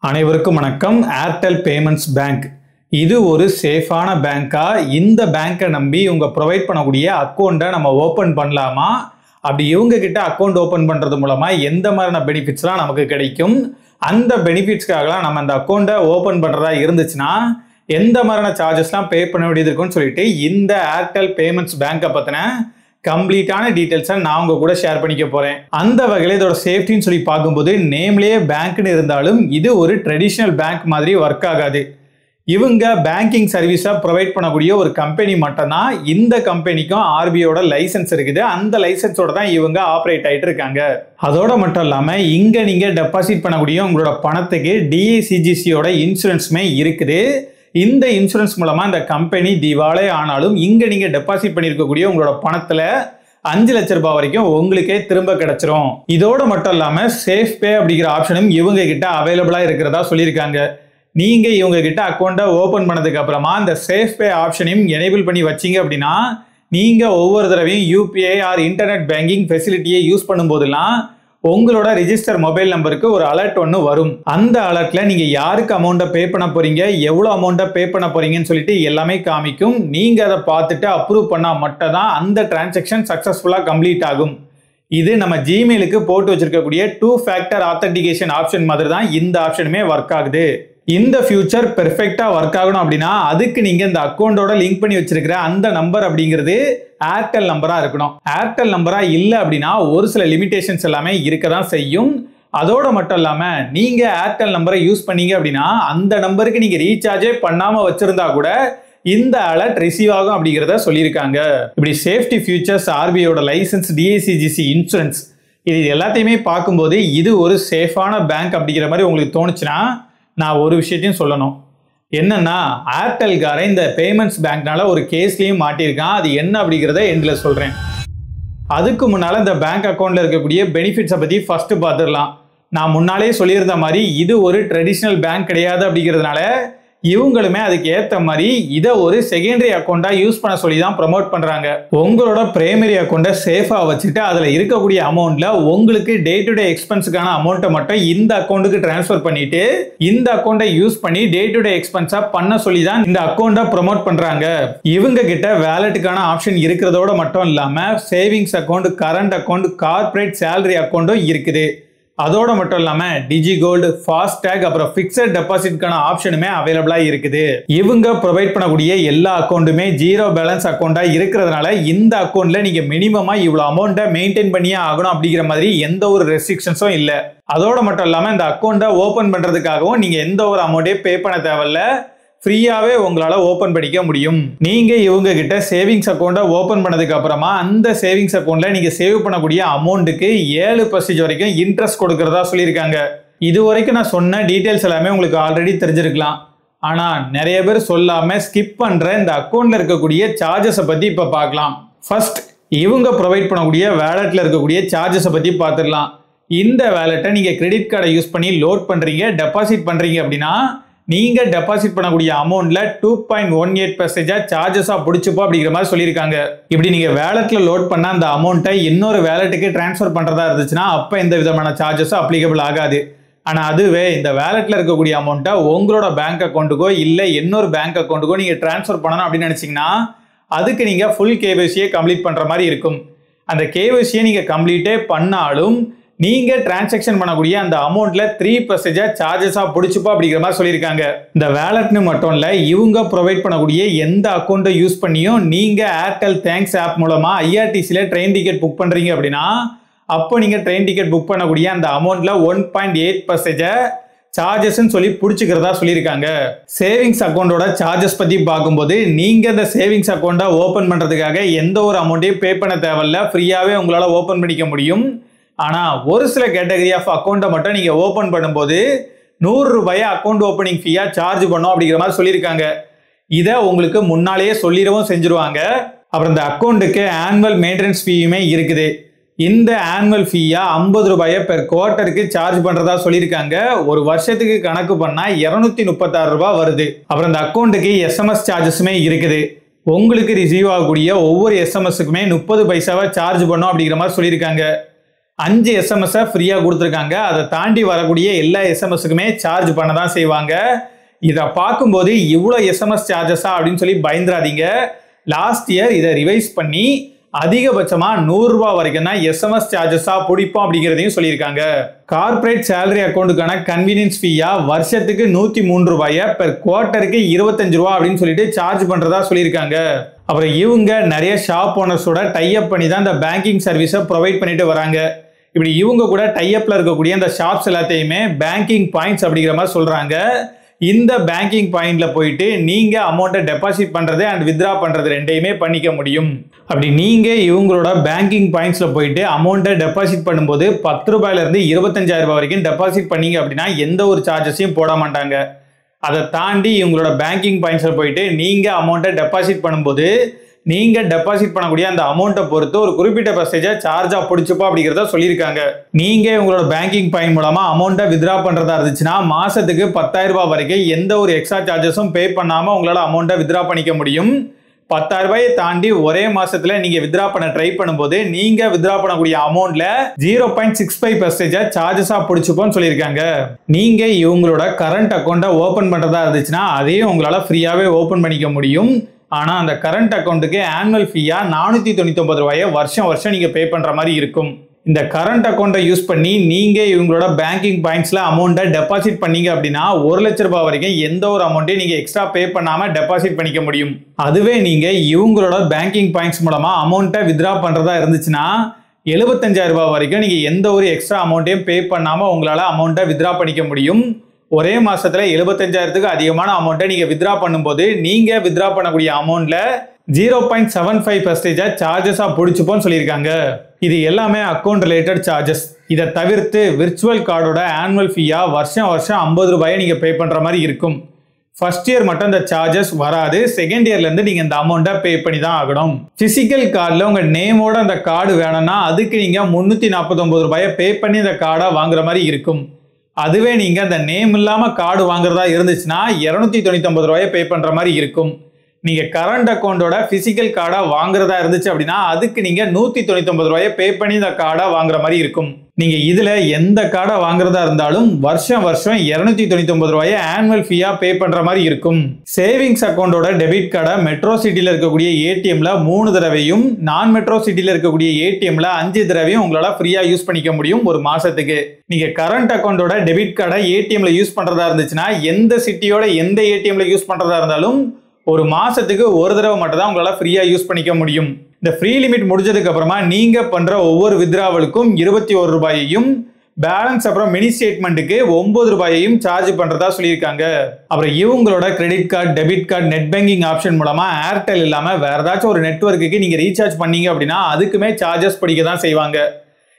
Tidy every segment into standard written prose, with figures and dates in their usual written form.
அனைவருக்கும் வணக்கம். Airtel payments bank இது ஒரு சேஃபான பேங்கா? இந்த பேங்கை நம்பி உங்க ப்ரொவைட் பண்ணக்கூடிய அக்கௌண்ட்டை நம்ம ஓப்பன் பண்ணலாமா? அப்படி இவங்க கிட்ட அக்கௌண்ட் ஓப்பன் பண்றது மூலமா எந்த மாதிரியான பெனிஃபிட்ஸ்லாம் நமக்கு கிடைக்கும்? அந்த பெனிஃபிட்ஸ்க்காகலாம் நம்ம அந்த அக்கௌண்ட்டை ஓப்பன் பண்றதா இருந்துச்சுன்னா எந்த மாதிரியான சார்ஜஸ்லாம் பே பண்ண வேண்டியது இருக்குன்னு சொல்லிட்டு இந்த ஏர்டெல் பேமெண்ட்ஸ் பேங்கை பத்தின கம்ப்ளீட்டான டீடைல்ஸை நான் உங்க கூட ஷேர் பண்ணிக்க போறேன். அந்த வகையில் இதோட சேஃப்டின்னு சொல்லி பார்க்கும்போது நேம்லேயே பேங்க்னு இருந்தாலும் இது ஒரு ட்ரெடிஷ்னல் பேங்க் மாதிரி ஒர்க் ஆகாது. இவங்க பேங்கிங் சர்வீஸை ப்ரொவைட் பண்ணக்கூடிய ஒரு கம்பெனி மட்டும்தான். இந்த கம்பெனிக்கும் ஆர்பிஐயோட லைசன்ஸ் இருக்குது. அந்த லைசன்ஸோட தான் இவங்க ஆப்ரேட் ஆகிட்டு இருக்காங்க. அதோட மட்டும் இல்லாமல் இங்கே நீங்கள் டெபாசிட் பண்ணக்கூடிய உங்களோட பணத்துக்கு டிஐசிஜிசியோட இன்சூரன்ஸுமே இருக்குது. இந்த இன்சூரன்ஸ் மூலமா இந்த கம்பெனி திவாலே ஆனாலும் இங்க நீங்க டெபாசிட் பண்ணிருக்கக்கூடிய உங்களோட பணத்துல 5 லட்சம் ரூபாய் வரைக்கும் உங்களுக்கே திரும்ப கிடைச்சிரும். இதோட மட்டும் இல்லாம சேஃப் பே அப்படிங்கிற ஆப்ஷனும் இவங்க கிட்ட அவைலபிளா இருக்கிறதா சொல்லியிருக்காங்க. நீங்க இவங்க கிட்ட அக்கௌண்ட்டை ஓபன் பண்ணதுக்கு அப்புறமா இந்த சேஃப் பே ஆப்ஷனையும் எனேபிள் பண்ணி வச்சீங்க அப்படின்னா நீங்க ஒவ்வொரு தடவையும் யூபிஐ ஆர் இன்டர்நெட் பேங்கிங் ஃபெசிலிட்டியை யூஸ் பண்ணும் போதெல்லாம் உங்களோட ரிஜிஸ்டர் மொபைல் நம்பருக்கு ஒரு அலர்ட் ஒன்று வரும். அந்த அலர்ட்ல நீங்க யாருக்கு அமௌண்ட்டை பே பண்ண போறீங்க, எவ்வளவு அமௌண்ட்டை பே பண்ண போறீங்கன்னு சொல்லிட்டு எல்லாமே காமிக்கும். நீங்க அதை பார்த்துட்டு அப்ரூவ் பண்ணா மட்டும் தான் அந்த டிரான்சாக்ஷன் சக்சஸ்ஃபுல்லா கம்ப்ளீட் ஆகும். இது நம்ம ஜிமெயிலுக்கு போட்டு வச்சிருக்கக்கூடிய 2 ஃபேக்டர் ஆத்தென்டிகேஷன் ஆப்ஷன் மாதிரி தான் இந்த ஆப்ஷனுமே ஒர்க் ஆகுது. இந்த ஃபியூச்சர் பெர்ஃபெக்டா ஒர்க் ஆகணும் அப்படின்னா அதுக்கு நீங்க இந்த அக்கௌண்டோட லிங்க் பண்ணி வச்சிருக்கிற அந்த நம்பர் அப்படிங்கிறது ஏர்டெல் நம்பரா இருக்கணும். ஏர்டெல் நம்பரா இல்லை அப்படின்னா ஒரு சில லிமிடேஷன்ஸ் எல்லாமே இருக்க தான் செய்யும். அதோட மட்டும் இல்லாம நீங்க ஏர்டெல் நம்பரை யூஸ் பண்ணீங்க அப்படின்னா அந்த நம்பருக்கு நீங்க ரீசார்ஜே பண்ணாம வச்சிருந்தா கூட இந்த அலர்ட் ரிசீவ் ஆகும் அப்படிங்கிறத சொல்லியிருக்காங்க. இப்படி சேஃப்டி ஃபியூச்சர்ஸ், ஆர்பிஐயோட லைசன்ஸ், டிஐசிஜிசி இன்சூரன்ஸ், இது எல்லாத்தையுமே பார்க்கும்போது இது ஒரு சேஃபான பேங்க் அப்படிங்கிற மாதிரி உங்களுக்கு தோணுச்சுன்னா நான் ஒரு விஷயத்தையும் சொல்லணும். என்னன்னா ஏர்டெல்காரன் இந்த பேமெண்ட்ஸ் பேங்க்னால ஒரு கேஸ்லயும் மாட்டியிருக்கான். அது என்ன அப்படிங்கிறத எண்ட்ல சொல்றேன். அதுக்கு முன்னால இந்த பேங்க் அக்கௌண்ட்ல இருக்கக்கூடிய பெனிஃபிட்ஸை பத்தி ஃபர்ஸ்ட் பார்த்துடலாம். நான் முன்னாலே சொல்லியிருந்த மாதிரி இது ஒரு ட்ரெடிஷ்னல் பேங்க் கிடையாது அப்படிங்கிறதுனால இவங்களுமே அதுக்கு ஏற்ற மாதிரி இதை ஒரு செகண்டரி அக்கௌண்டா யூஸ் பண்ண சொல்லி தான் ப்ரமோட் பண்றாங்க. உங்களோட பிரைமரி அக்கௌண்ட்டை சேஃபா வச்சுட்டு அதுல இருக்கக்கூடிய அமௌண்ட்ல உங்களுக்கு டே டு டே எக்ஸ்பென்ஸுக்கான அமௌண்ட்டை மட்டும் இந்த அக்கௌண்ட்டுக்கு டிரான்ஸ்ஃபர் பண்ணிட்டு இந்த அக்கௌண்ட்டை யூஸ் பண்ணி டே டு டே எக்ஸ்பென்ஸா பண்ண சொல்லி தான் இந்த அக்கௌண்ட்டை ப்ரமோட் பண்றாங்க. இவங்க கிட்ட வேலெட்டுக்கான ஆப்ஷன் இருக்கிறதோட மட்டும் இல்லாம savings account, current account, corporate salary அக்கௌண்ட்டும் இருக்குது. அதோட மட்டும் இல்லாம டிஜி கோல்டு, ஃபாஸ்டேக், அப்புறம் பிக்சட் டெபாசிட்கான ஆப்ஷனுமே அவைலபிளா இருக்குது. இவங்க ப்ரொவைட் பண்ணக்கூடிய எல்லா அக்கௌண்ட்டுமே ஜீரோ பேலன்ஸ் அக்கௌண்டா இருக்கிறதுனால இந்த அக்கௌண்ட்ல நீங்க மினிமமா இவ்வளவு அமௌண்ட்டை மெயின்டைன் பண்ணியே ஆகணும் அப்படிங்கிற மாதிரி எந்த ஒரு ரெஸ்ட்ரிக்ஷன்ஸும் இல்லை. அதோட மட்டும் இல்லாம இந்த அக்கௌண்ட்டை ஓபன் பண்றதுக்காகவும் நீங்க எந்த ஒரு அமௌண்ட்டையும் பே பண்ண தேவையில்ல. ஃப்ரீயாவே உங்களால ஓபன் பண்ணிக்க முடியும். நீங்க இவங்க கிட்ட சேவிங்ஸ் அக்கௌண்ட்டை ஓபன் பண்ணதுக்கு அப்புறமா அந்த சேவிங்ஸ் அக்கௌண்ட்ல நீங்க சேவ் பண்ணக்கூடிய அமௌண்ட்டுக்கு 7% வரைக்கும் இன்ட்ரெஸ்ட் கொடுக்கறதா சொல்லியிருக்காங்க. இது வரைக்கும் நான் சொன்ன டீடைல்ஸ் எல்லாமே உங்களுக்கு ஆல்ரெடி தெரிஞ்சிருக்கலாம். ஆனா நிறைய பேர் சொல்லாம ஸ்கிப் பண்ற இந்த அக்கௌண்ட்ல இருக்கக்கூடிய சார்ஜஸை பத்தி இப்ப பார்க்கலாம். ஃபர்ஸ்ட் இவங்க ப்ரொவைட் பண்ணக்கூடிய வேலெட்ல இருக்கக்கூடிய சார்ஜஸை பத்தி பார்த்துடலாம். இந்த வேலெட்டை நீங்க கிரெடிட் கார்டை யூஸ் பண்ணி லோட் பண்றீங்க, டெபாசிட் பண்றீங்க அப்படின்னா நீங்க டெபாசிட் பண்ணக்கூடிய அமௌண்ட்ல 2.18% சார்ஜஸா பிடிச்சுப்போம் அப்படிங்கிற மாதிரி சொல்லியிருக்காங்க. இப்படி நீங்க வேலெட்ல லோட் பண்ண அந்த அமௌண்ட்டை இன்னொரு வேலெட்டுக்கு டிரான்ஸ்ஃபர் பண்றதா இருந்துச்சுன்னா அப்ப எந்த விதமான சார்ஜஸும் அப்ளிகபிள் ஆகாது. ஆனா அதுவே இந்த வேலெட்ல இருக்கக்கூடிய அமௌண்ட்டை உங்களோட பேங்க் அக்கௌண்ட்டுக்கோ இல்லை இன்னொரு பேங்க் அக்கௌண்ட்டுக்கோ நீங்க டிரான்ஸ்ஃபர் பண்ணணும் அப்படின்னு நினைச்சீங்கன்னா அதுக்கு நீங்க ஃபுல் கேஒய்சியை கம்ப்ளீட் பண்ற மாதிரி இருக்கும். அந்த கேஒய்சியை நீங்க கம்ப்ளீட்டே பண்ணாலும் நீங்க டிரான்சாக்ஷன் பண்ணக்கூடிய அந்த அமௌண்ட்ல 3% சார்ஜஸா பிடிச்சுப்போ அப்படிங்கிற மாதிரி சொல்லியிருக்காங்க. இந்த வேலெட்னு மட்டும் இல்ல, இவங்க ப்ரொவைட் பண்ணக்கூடிய எந்த அக்கௌண்ட்டை யூஸ் பண்ணியும் நீங்க ஏர்டெல் தேங்க்ஸ் ஆப் மூலமா ஐஆர்டிசில ட்ரெயின் டிக்கெட் புக் பண்றீங்க அப்படின்னா அப்போ நீங்க ட்ரெயின் டிக்கெட் புக் பண்ணக்கூடிய அந்த அமௌண்ட்ல 1.8% சார்ஜஸ்ன்னு சொல்லி பிடிச்சிக்கிறதா சொல்லியிருக்காங்க. சேவிங்ஸ் அக்கௌண்டோட சார்ஜஸ் பத்தி பார்க்கும்போது நீங்க இந்த சேவிங்ஸ் அக்கௌண்ட்டை ஓபன் பண்றதுக்காக எந்த ஒரு அமௌண்ட்டையும் பே பண்ண தேவையில்ல. ஃப்ரீயாவே உங்களால ஓபன் பண்ணிக்க முடியும். ஆனா ஒரு சில கேட்டகரி ஆஃப் அக்கௌண்ட்டை மட்டும் நீங்க ஓபன் பண்ணும்போது 100 ரூபாய் அக்கௌண்ட் ஓபனிங் ஃபீயா சார்ஜ் பண்ணும் அப்படிங்கிற மாதிரி சொல்லியிருக்காங்க. இதை உங்களுக்கு முன்னாலேயே சொல்லிடவும் செஞ்சிருவாங்க. அப்புறம் இந்த அக்கௌண்ட்டுக்கு ஆனுவல் மெயின்டெனன்ஸ் ஃபீயுமே இருக்குது. இந்த ஆனுவல் ஃபீயா 50 ரூபாயை பெர் குவார்ட்டருக்கு சார்ஜ் பண்றதா சொல்லியிருக்காங்க. ஒரு வருஷத்துக்கு கணக்கு பண்ணா 236 ரூபாய் வருது. அப்புறம் இந்த அக்கௌண்ட்டுக்கு எஸ்எம்எஸ் சார்ஜஸுமே இருக்குது. உங்களுக்கு ரிசீவ் ஆகக்கூடிய ஒவ்வொரு எஸ்எம்எஸ்க்குமே 30 பைசாவை சார்ஜ் பண்ணும் அப்படிங்கிற மாதிரி சொல்லியிருக்காங்க. 5 SMS ஃப்ரீயா கொடுத்துருக்காங்க. அதை தாண்டி வரக்கூடிய எல்லா எஸ்எம்எஸ்க்குமே சார்ஜ் பண்ண தான் செய்வாங்க. இதை பார்க்கும்போது இவ்வளோ எஸ்எம்எஸ் சார்ஜஸா அப்படின்னு சொல்லி பயந்துராதீங்க. லாஸ்ட் இயர் இதை ரிவைஸ் பண்ணி அதிகபட்சமாக 100 ரூபாய் வரைக்கும் தான் எஸ்எம்எஸ் சார்ஜஸா பிடிப்போம் அப்படிங்கிறதையும் சொல்லியிருக்காங்க. கார்பரேட் சேலரி அக்கௌண்ட்டுக்கான கன்வீனியன்ஸ் ஃபீயா வருஷத்துக்கு 103 ரூபாயை பெர் குவார்ட்டருக்கு 25 ரூபா அப்படின்னு சொல்லிட்டு சார்ஜ் பண்றதா சொல்லியிருக்காங்க. அப்புறம் இவங்க நிறைய ஷாப் ஓனர்ஸோட டைப் பண்ணி தான் இந்த பேங்கிங் சர்வீஸை ப்ரொவைட் பண்ணிட்டு வராங்க. இப்படி இவங்க கூட டைப்ல இருக்கக்கூடிய அந்த ஷாப்ஸ் எல்லாத்தையுமே பேங்கிங் பாயிண்ட்ஸ் அப்படிங்கிற மாதிரி சொல்றாங்க. இந்த பேங்கிங் பாயிண்ட்ல போயிட்டு நீங்க அமௌண்ட்டை டெபாசிட் பண்றது அண்ட் வித்ரா பண்றது ரெண்டையுமே பண்ணிக்க முடியும். அப்படி நீங்க இவங்களோட பேங்கிங் பாயிண்ட்ஸ்ல போயிட்டு அமௌண்ட்டை டெபாசிட் பண்ணும்போது 10 ரூபாயில இருந்து 25,000 ரூபாய் வரைக்கும் டெபாசிட் பண்ணீங்க அப்படின்னா எந்த ஒரு சார்ஜஸையும் போட மாட்டாங்க. அதை தாண்டி இவங்களோட பேங்கிங் பாயிண்ட்ஸ்ல போயிட்டு நீங்க அமௌண்ட்டை டெபாசிட் பண்ணும்போது நீங்க டெபாசிட் பண்ணக்கூடிய அந்த அமௌண்ட்டை பொறுத்து ஒரு குறிப்பிட்ட பர்சன்டேஜ் சார்ஜா பிடிச்சுப்போம் அப்படிங்கிறத சொல்லியிருக்காங்க. நீங்க உங்களோட பேங்கிங் பாயிண்ட் மூலமா அமௌண்ட்டை வித்ரா பண்றதா இருந்துச்சுன்னா மாசத்துக்கு 10,000 ரூபாய் வரைக்கும் எந்த ஒரு எக்ஸ்ட்ரா சார்ஜஸும் பே பண்ணாம உங்களால அமௌண்ட்டை வித்ரா பண்ணிக்க முடியும். 10,000 ரூபாயை தாண்டி ஒரே மாசத்துல நீங்க வித்ரா பண்ண ட்ரை பண்ணும்போது நீங்க வித்ரா பண்ணக்கூடிய அமௌண்ட்ல 0.65% சார்ஜஸா பிடிச்சுப்போம்னு சொல்லியிருக்காங்க. நீங்க இவங்களோட கரண்ட் அக்கௌண்ட்டை ஓபன் பண்றதா இருந்துச்சுன்னா அதையும் உங்களால ஃப்ரீயாவே ஓபன் பண்ணிக்க முடியும். ஆனா அந்த கரண்ட் அக்கௌண்ட்டுக்கு ஆனுவல் ஃபீயா 499 ரூபாயை வருஷம் நீங்க பே பண்ற மாதிரி இருக்கும். இந்த கரண்ட் அக்கௌண்ட்டை யூஸ் பண்ணி நீங்க இவங்களோட பேங்கிங் பாயிண்ட்ஸ்ல அமௌண்ட்டை டெபாசிட் பண்ணீங்க அப்படின்னா 1 லட்ச ரூபாய் வரைக்கும் எந்த ஒரு அமௌண்ட்டையும் நீங்க எக்ஸ்ட்ரா பே பண்ணாம டெபாசிட் பண்ணிக்க முடியும். அதுவே நீங்க இவங்களோட பேங்கிங் பாயிண்ட்ஸ் மூலமா அமௌண்ட்டை வித்ரா பண்றதா இருந்துச்சுன்னா 75,000 ரூபாய் வரைக்கும் நீங்க எந்த ஒரு எக்ஸ்ட்ரா அமௌண்ட்டையும் பே பண்ணாம உங்களால அமௌண்ட்டை வித்ரா பண்ணிக்க முடியும். ஒரே மாசத்துல 75,000க்கு அதிகமான அமௌண்ட்டை நீங்க வித்ரா பண்ணும்போது நீங்க வித்ரா பண்ணக்கூடிய அமௌண்ட்ல 0.75% சார்ஜஸா பிடிச்சுப்போம்னு சொல்லியிருக்காங்க. இது எல்லாமே அக்கௌண்ட் ரிலேட்டட் சார்ஜஸ். இதை தவிர்த்து விர்ச்சுவல் கார்டோட ஆனுவல் ஃபீயா வருஷம் 50 ரூபாயை நீங்க பே பண்ற மாதிரி இருக்கும். ஃபர்ஸ்ட் இயர் மட்டும் இந்த சார்ஜஸ் வராது. செகண்ட் இயர்ல இருந்து நீங்க இந்த அமௌண்ட்டை பே பண்ணி தான் ஆகணும். பிசிக்கல் கார்டில் உங்க நேமோட அந்த கார்டு வேணும்னா அதுக்கு நீங்க 349 ரூபாயை பே பண்ணி இந்த கார்டை வாங்குற மாதிரி இருக்கும். அதுவே நீங்க அந்த நேம் இல்லாம கார்டு வாங்குறதா இருந்துச்சுன்னா 299 ரூபாயை பே பண்ற மாதிரி இருக்கும். நீங்க கரண்ட் அக்கௌண்டோட பிசிக்கல் கார்டா வாங்குறதா இருந்துச்சு அப்படின்னா அதுக்கு நீங்க 199 ரூபாயை பே பண்ணி இந்த கார்டா வாங்குற மாதிரி இருக்கும். நீங்க இதுல எந்த கார்டை வாங்குறதா இருந்தாலும் வருஷம் 299 ரூபாயை ஆனுவல் ஃபீயா பே பண்ற மாதிரி இருக்கும். சேவிங்ஸ் அக்கௌண்டோட டெபிட் கார்டை மெட்ரோ சிட்டில இருக்கக்கூடிய ஏடிஎம்ல 3 தடவையும் நான் மெட்ரோ சிட்டில இருக்கக்கூடிய ஏடிஎம்ல 5 தடவையும் உங்களால ஃப்ரீயா யூஸ் பண்ணிக்க முடியும் ஒரு மாசத்துக்கு. நீங்க கரண்ட் அக்கௌண்டோட டெபிட் கார்டை ஏடிஎம்ல யூஸ் பண்றதா இருந்துச்சுன்னா எந்த சிட்டியோட எந்த ஏடிஎம்ல யூஸ் பண்றதா இருந்தாலும் ஒரு மாசத்துக்கு ஒரு தடவை மட்டும் தான் உங்களால ஃப்ரீயா யூஸ் பண்ணிக்க முடியும். இந்த ஃப்ரீ லிமிட் முடிஞ்சதுக்கு அப்புறமா நீங்க பண்ற ஒவ்வொரு வித்ராவலுக்கும் 21 ரூபாயையும் பேலன்ஸ் அப்புறம் மினி ஸ்டேட்மெண்ட்டுக்கு 9 ரூபாயையும் சார்ஜ் பண்றதா சொல்லியிருக்காங்க. அப்புறம் இவங்களோட credit card, debit card, net banking option மூலமா ஏர்டெல் இல்லாம வேற ஏதாச்சும் ஒரு நெட்வொர்க்குக்கு நீங்க ரீசார்ஜ் பண்ணீங்க அப்படின்னா அதுக்குமே சார்ஜஸ் பிடிக்க தான் செய்வாங்க.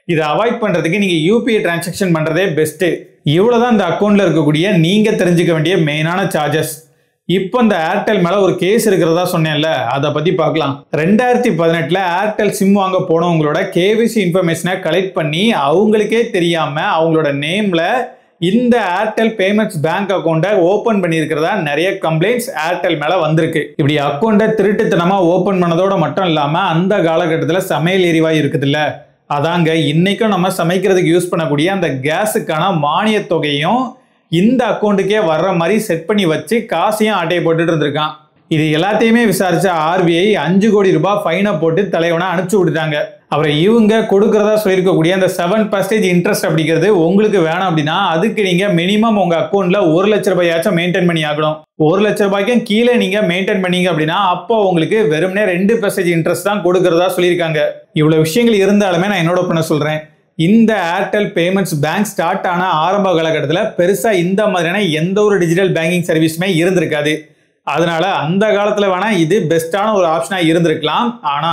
இதை அவாய்ட் பண்றதுக்கு நீங்க யூபிஐ டிரான்சாக்ஷன் பண்றதே பெஸ்ட். இவ்வளவுதான் இந்த அக்கௌண்ட்ல இருக்கக்கூடிய நீங்க தெரிஞ்சுக்க வேண்டிய மெயினான சார்ஜஸ். இப்போ இந்த ஏர்டெல் மேல ஒரு கேஸ் இருக்கிறதா சொன்னேன்ல, அதை பத்தி பார்க்கலாம். 2018ல ஏர்டெல் சிம் வாங்க போனவங்களோட கேவிசி இன்ஃபர்மேஷனை கலெக்ட் பண்ணி அவங்களுக்கே தெரியாம அவங்களோட நேம்ல இந்த ஏர்டெல் பேமெண்ட்ஸ் பேங்க் அக்கௌண்ட்டை ஓபன் பண்ணியிருக்கிறதா நிறைய கம்ப்ளைண்ட்ஸ் ஏர்டெல் மேல வந்திருக்கு. இப்படி அக்கௌண்ட்டை திருட்டுத்தனமா ஓபன் பண்ணதோட மட்டும் இல்லாம அந்த காலகட்டத்தில் சமையல் எரிவாயு இருக்குது இல்ல, அதாங்க இன்னைக்கும் நம்ம சமைக்கிறதுக்கு யூஸ் பண்ணக்கூடிய அந்த கேஸுக்கான மானிய தொகையும் இந்த அக்கௌண்ட்டுக்கே வர்ற மாதிரி செட் பண்ணி வச்சு காசையும் ஆட்டையை போட்டுட்டு இருந்திருக்கான். இது எல்லாத்தையுமே விசாரிச்ச ஆர்பிஐ 5 கோடி ரூபாய் ஃபைனை போட்டு தலைவனை அனுப்பிச்சு விட்டுட்டாங்க. அப்புறம் இவங்க கொடுக்கறதா சொல்லியிருக்கக்கூடிய அந்த 7% இன்ட்ரெஸ்ட் அப்படிங்கிறது உங்களுக்கு வேணும் அப்படின்னா அதுக்கு நீங்க மினிமம் உங்க அக்கௌண்ட்ல 1 லட்ச ரூபாயாச்சும் மெயின்டைன் பண்ணி ஆகணும். 1 லட்ச ரூபாய்க்கும் கீழே நீங்க மெயின்டைன் பண்ணீங்க அப்படின்னா அப்போ உங்களுக்கு வெறும்னே 2% இன்ட்ரெஸ்ட் தான் கொடுக்கறதா சொல்லியிருக்காங்க. இவ்வளவு விஷயங்கள் இருந்தாலுமே நான் என்னோட பண்ண சொல்றேன், இந்த ஏர்டெல் பேமெண்ட்ஸ் பேங்க் ஸ்டார்ட் ஆன ஆரம்ப காலகட்டத்தில் பெருசா இந்த மாதிரியான எந்த ஒரு டிஜிட்டல் பேங்கிங் சர்வீஸுமே இருந்திருக்காது. அதனால அந்த காலத்துல வேணா இது பெஸ்டான ஒரு ஆப்ஷனா இருந்திருக்கலாம். ஆனா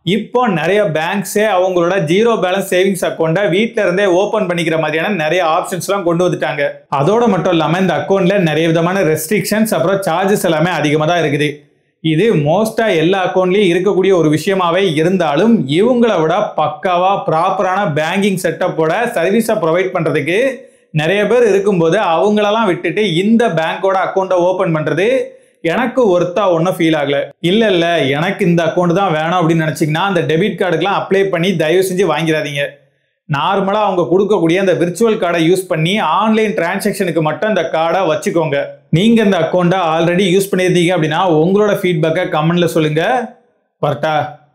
இப்போ நிறைய பேங்க்ஸே அவங்களோட 0 பேலன்ஸ் சேவிங்ஸ் அக்கௌண்ட்டை வீட்டில இருந்தே ஓபன் பண்ணிக்கிற மாதிரியான நிறைய ஆப்ஷன்ஸ் எல்லாம் கொண்டு வந்துட்டாங்க. அதோட மட்டும் இல்லாம இந்த அக்கௌண்ட்ல நிறைய விதமான ரெஸ்ட்ரிக்ஷன்ஸ் அப்புறம் சார்ஜஸ் எல்லாமே அதிகமாக தான் இருக்குது. இது மோஸ்டா எல்லா அக்கௌண்ட்லயும் இருக்கக்கூடிய ஒரு விஷயமாவே இருந்தாலும் இவங்களை விட பக்காவா ப்ராப்பரான பேங்கிங் செட்டப்போட சர்வீஸை ப்ரொவைட் பண்றதுக்கு நிறைய பேர் இருக்கும்போது அவங்களெல்லாம் விட்டுட்டு இந்த பேங்கோட அக்கௌண்ட்டை ஓபன் பண்றது எனக்கு ஒர்த்தா ஒன்றும் ஃபீல் ஆகல. இல்ல எனக்கு இந்த அக்கௌண்ட் தான் வேணும் அப்படின்னு நினைச்சீங்கன்னா அந்த டெபிட் கார்டுக்கெல்லாம் அப்ளை பண்ணி தயவு செஞ்சு வாங்கிடாதீங்க. நார்மலா அவங்க கொடுக்கக்கூடிய அந்த விர்ச்சுவல் கார்டை யூஸ் பண்ணி ஆன்லைன் டிரான்சாக்ஷனுக்கு மட்டும் இந்த கார்டை வச்சுக்கோங்க. நீங்க இந்த அக்கௌண்ட்டை ஆல்ரெடி யூஸ் பண்ணியிருந்தீங்க அப்படின்னா உங்களோட ஃபீட்பேக்கை கமெண்ட்ல சொல்லுங்க. வரட்டா?